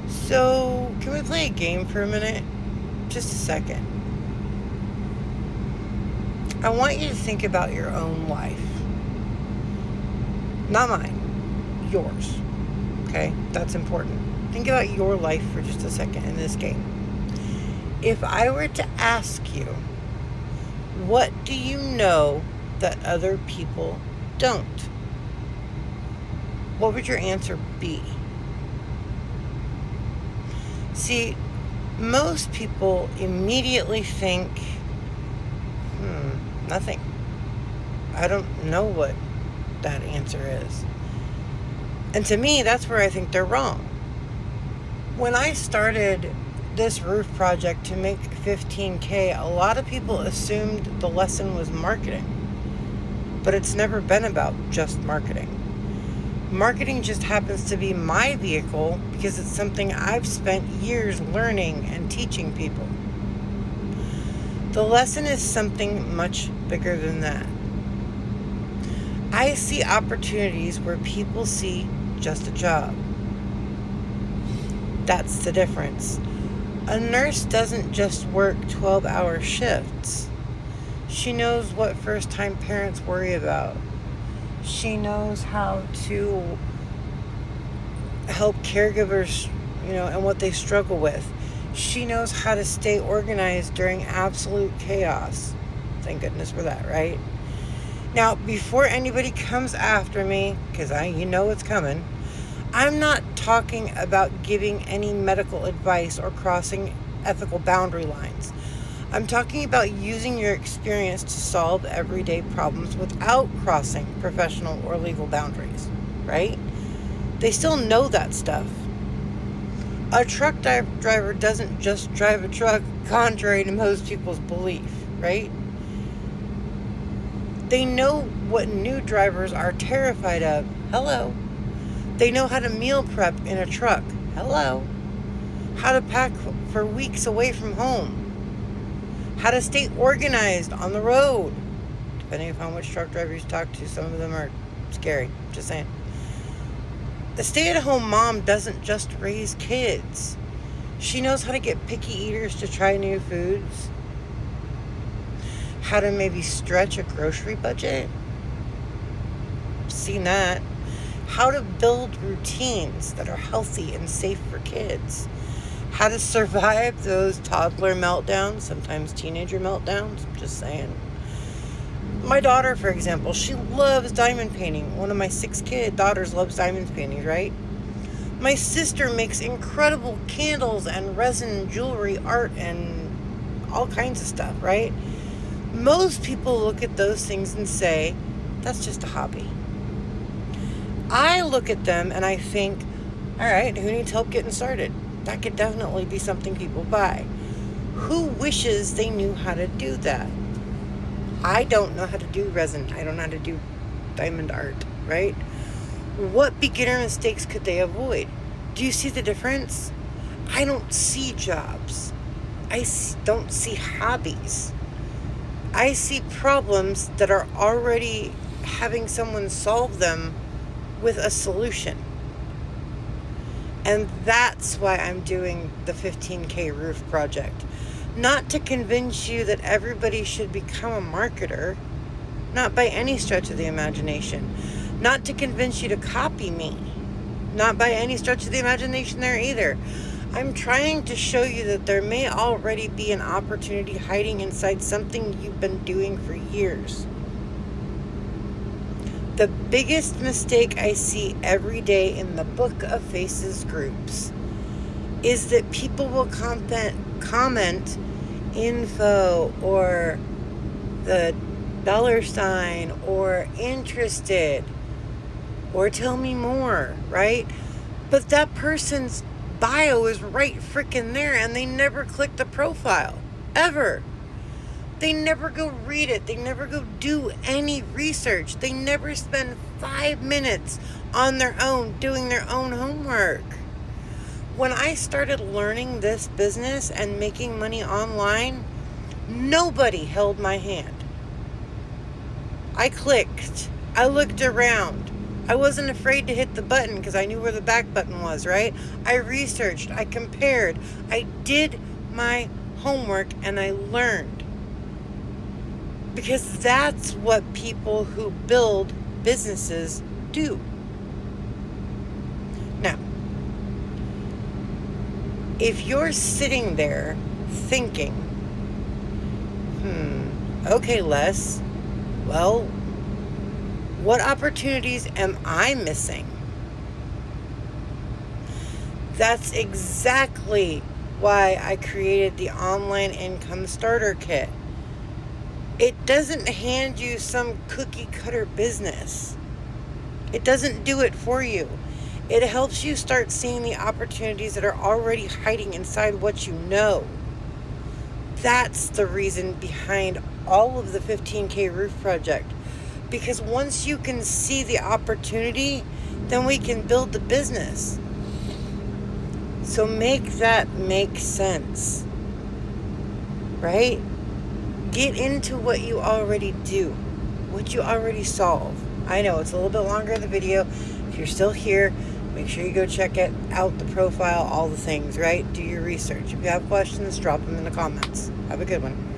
So, can we play a game for a minute? Just a second. I want you to think about your own life. Not mine, yours. Okay? That's important. Think about your life for just a second in this game. If I were to ask you, what do you know that other people don't? What would your answer be? See, most people immediately think, nothing. I don't know what that answer is. And to me, that's where I think they're wrong. When I started this roof project to make $15K, a lot of people assumed the lesson was marketing. But it's never been about just marketing. Marketing just happens to be my vehicle because it's something I've spent years learning and teaching people. The lesson is something much bigger than that. I see opportunities where people see just a job. That's the difference. A nurse doesn't just work 12-hour shifts. She knows what first-time parents worry about. She knows how to help caregivers, and what they struggle with. She knows how to stay organized during absolute chaos. Thank goodness for that, right? Now, before anybody comes after me, because it's coming, I'm not talking about giving any medical advice or crossing ethical boundary lines. I'm talking about using your experience to solve everyday problems without crossing professional or legal boundaries, right? They still know that stuff. A truck driver doesn't just drive a truck, contrary to most people's belief, right? They know what new drivers are terrified of. Hello. They know how to meal prep in a truck. Hello. How to pack for weeks away from home. How to stay organized on the road. Depending upon which truck driver you talk to, some of them are scary. Just saying. The stay-at-home mom doesn't just raise kids. She knows how to get picky eaters to try new foods. How to maybe stretch a grocery budget. Seen that. How to build routines that are healthy and safe for kids. How to survive those toddler meltdowns, sometimes teenager meltdowns. I'm just saying. My daughter, for example, she loves diamond painting. One of my 6 daughters loves diamond painting, right? My sister makes incredible candles and resin jewelry, art, and all kinds of stuff, right? Most people look at those things and say, that's just a hobby. I look at them and I think, all right, who needs help getting started? That could definitely be something people buy. Who wishes they knew how to do that? I don't know how to do resin. I don't know how to do diamond art, right? What beginner mistakes could they avoid? Do you see the difference? I don't see jobs. I don't see hobbies. I see problems that are already having someone solve them with a solution. And that's why I'm doing the 15K roof project. Not to convince you that everybody should become a marketer, not by any stretch of the imagination. Not to convince you to copy me, not by any stretch of the imagination there either. I'm trying to show you that there may already be an opportunity hiding inside something you've been doing for years. The biggest mistake I see every day in the Book of Faces groups is that people will comment info or the $ or interested or tell me more, right? But that person's bio is right freaking there and they never click the profile, ever. They never go read it. They never go do any research. They never spend 5 minutes on their own doing their own homework. When I started learning this business and making money online, nobody held my hand. I clicked. I looked around. I wasn't afraid to hit the button because I knew where the back button was, right? I researched, I compared, I did my homework, and I learned. Because that's what people who build businesses do. Now, if you're sitting there thinking, okay, Les, well, what opportunities am I missing? That's exactly why I created the online income starter kit. It doesn't hand you some cookie cutter business. It doesn't do it for you. It helps you start seeing the opportunities that are already hiding inside what you know. That's the reason behind all of the 15K roof project. Because once you can see the opportunity, then we can build the business. So make that make sense, right? Get into what you already do, what you already solve. I know it's a little bit longer in the video. If you're still here, make sure you go check out the profile, all the things, right? Do your research. If you have questions, drop them in the comments. Have a good one.